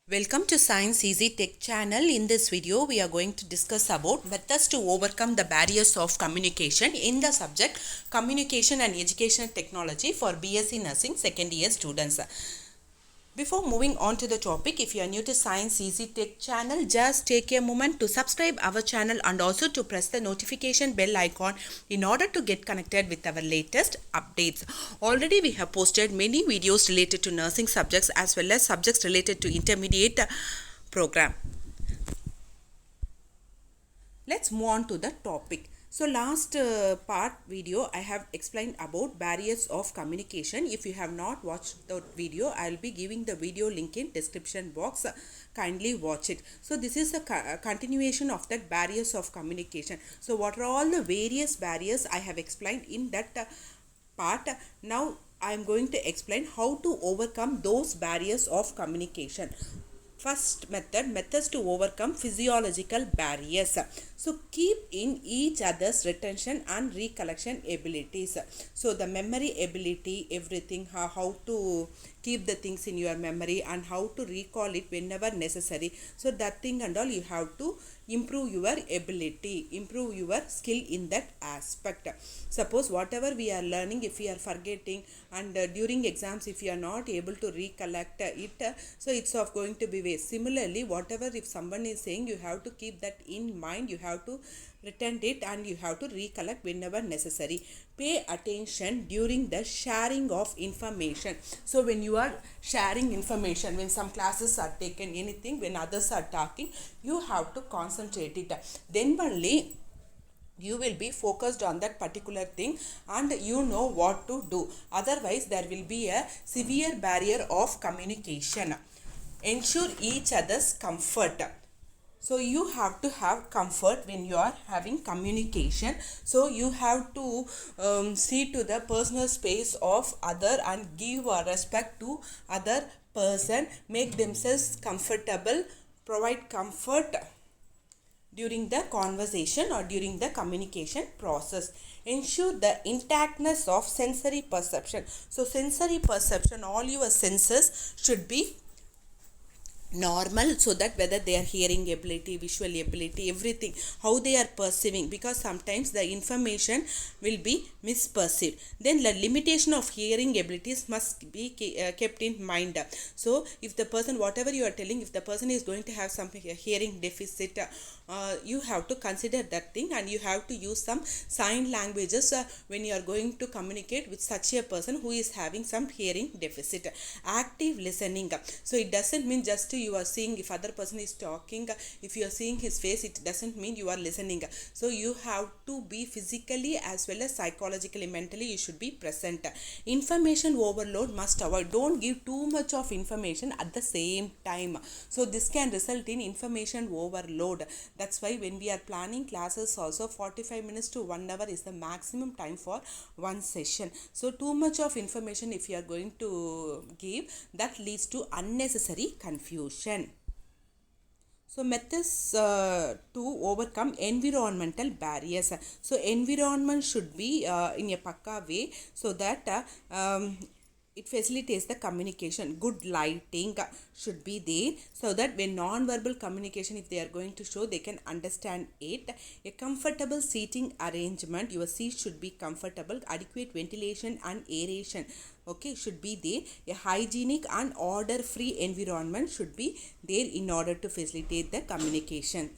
Welcome to Science Easy Tech channel. In this video, we are going to discuss about methods to overcome the barriers of communication in the subject Communication and Educational Technology for Bsc Nursing second year students. Before moving on to the topic, if you are new to Science Easy Tech channel, just take a moment to subscribe our channel and also to press the notification bell icon in order to get connected with our latest updates. Already we have posted many videos related to nursing subjects as well as subjects related to intermediate program. Let's move on to the topic. So last part video I have explained about barriers of communication. If you have not watched the video, I will be giving the video link in description box. Kindly watch it. So this is a continuation of that barriers of communication. So what are all the various barriers I have explained in that part. Now I am going to explain how to overcome those barriers of communication. First method, methods to overcome physiological barriers. So keep in each other's retention and recollection abilities. So the memory ability, everything, how to keep the things in your memory and how to recall it whenever necessary. So that thing and all you have to improve your ability, improve your skill in that aspect. Suppose whatever we are learning, if we are forgetting and during exams if you are not able to recollect it, so it's of going to be waste. Similarly, whatever if someone is saying, you have to keep that in mind, you have to retain it and you have to recollect whenever necessary. Pay attention during the sharing of information. So when you are sharing information, when some classes are taken, anything, when others are talking, you have to concentrate it. Then only you will be focused on that particular thing and you know what to do. Otherwise there will be a severe barrier of communication. Ensure each other's comfort. So you have to have comfort when you are having communication. So you have to see to the personal space of other and give respect to other person. Make themselves comfortable. Provide comfort during the conversation or during the communication process. Ensure the intactness of sensory perception. So sensory perception, all your senses should be normal, so that whether they are hearing ability, visual ability, everything, how they are perceiving, because sometimes the information will be misperceived. Then the limitation of hearing abilities must be kept in mind. So if the person, whatever you are telling, if the person is going to have some hearing deficit, you have to consider that thing and you have to use some sign languages when you are going to communicate with such a person who is having some hearing deficit. Active listening. So it doesn't mean just you are seeing if other person is talking, if you are seeing his face, it doesn't mean you are listening. So you have to be physically as well as psychologically, mentally you should be present. Information overload must avoid. Don't give too much of information at the same time. So this can result in information overload. That's why when we are planning classes also, 45 minutes to 1 hour is the maximum time for one session. So too much of information if you are going to give, that leads to unnecessary confusion. So methods to overcome environmental barriers. So environment should be in a pakka way, so that it facilitates the communication. Good lighting should be there, so that when non-verbal communication, if they are going to show, they can understand it. A comfortable seating arrangement, your seat should be comfortable. Adequate ventilation and aeration, okay, should be there. A hygienic and order free environment should be there in order to facilitate the communication.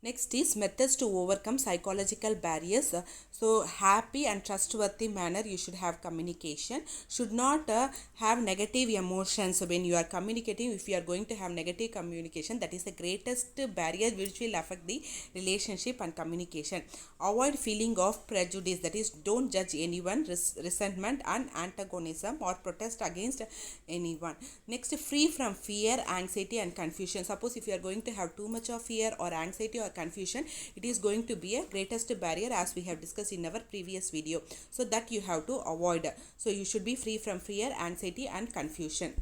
Next is methods to overcome psychological barriers. So happy and trustworthy manner you should have communication. Should not have negative emotions. So when you are communicating, if you are going to have negative communication, that is the greatest barrier which will affect the relationship and communication. Avoid feeling of prejudice, that is don't judge anyone, resentment and antagonism or protest against anyone. Next, free from fear, anxiety and confusion. Suppose if you are going to have too much of fear or anxiety or confusion, it is going to be a greatest barrier, as we have discussed in our previous video. So that you have to avoid. So you should be free from fear, anxiety and confusion.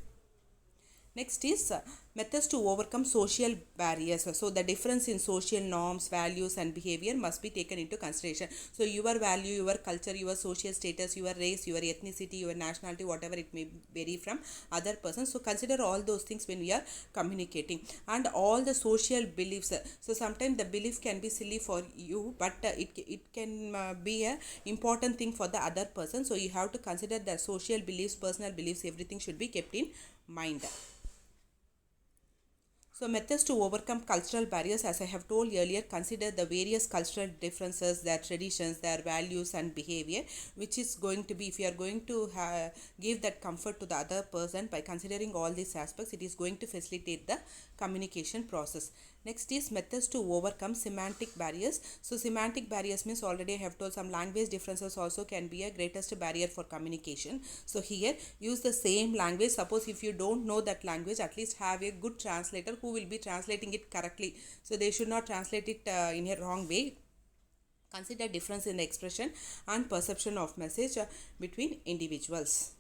Next is Methods to overcome social barriers. So the difference in social norms, values and behavior must be taken into consideration. So your value, your culture, your social status, your race, your ethnicity, your nationality, whatever it may vary from other persons. So consider all those things when we are communicating. And all the social beliefs. So sometimes the belief can be silly for you, but it can be a important thing for the other person. So you have to consider the social beliefs, personal beliefs, everything should be kept in mind. So methods to overcome cultural barriers, as I have told earlier, consider the various cultural differences, their traditions, their values and behavior, which is going to be, if you are going to give that comfort to the other person by considering all these aspects, it is going to facilitate the communication process. Next is methods to overcome semantic barriers. So semantic barriers means, already I have told, some language differences also can be a greatest barrier for communication. So here use the same language. Suppose if you don't know that language, at least have a good translator who will be translating it correctly. So they should not translate it in a wrong way. Consider difference in the expression and perception of message between individuals.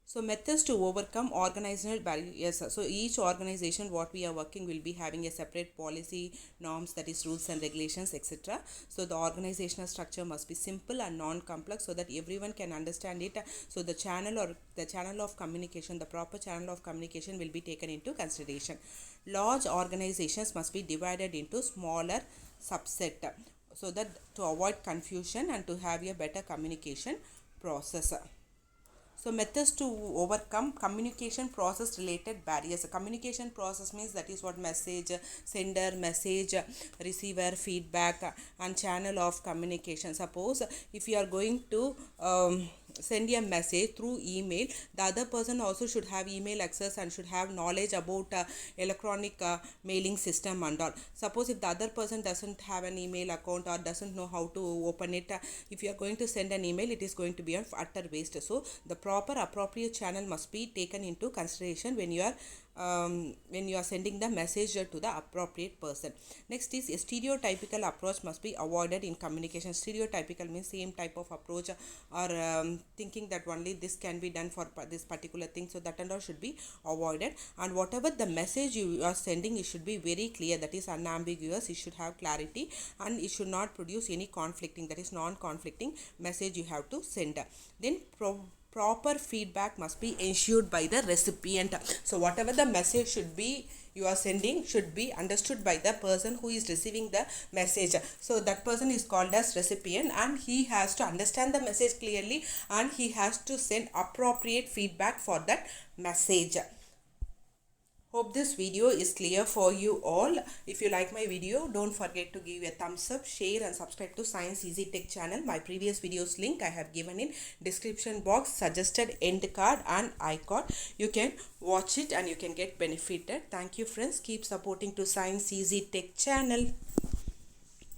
So methods to overcome organizational barriers. So each organization what we are working will be having a separate policy, norms, that is rules and regulations, etc. So the organizational structure must be simple and non-complex so that everyone can understand it. So the channel of communication, the proper channel of communication will be taken into consideration. Large organizations must be divided into smaller subset so that to avoid confusion and to have a better communication process. So methods to overcome communication process related barriers. Communication process means, that is what message, sender, message, receiver, feedback and channel of communication. Suppose if you are going to send a message through email, the other person also should have email access and should have knowledge about electronic mailing system and all. Suppose if the other person doesn't have an email account or doesn't know how to open it, if you are going to send an email, it is going to be an utter waste. So the proper appropriate channel must be taken into consideration when you are sending the message to the appropriate person. Next is a stereotypical approach must be avoided in communication. Stereotypical means same type of approach or thinking that only this can be done for this particular thing. So that and all should be avoided. And whatever the message you are sending, it should be very clear, that is unambiguous. It should have clarity and it should not produce any conflicting, that is non-conflicting message you have to send. Then proper feedback must be ensured by the recipient. So whatever the message should be you are sending should be understood by the person who is receiving the message. So that person is called as recipient and he has to understand the message clearly and he has to send appropriate feedback for that message. Hope this video is clear for you all. If you like my video, don't forget to give a thumbs up, share and subscribe to Science Easy Tech channel. My previous videos link I have given in description box, suggested end card and iCard. You can watch it and you can get benefited. Thank you friends. Keep supporting to Science Easy Tech channel.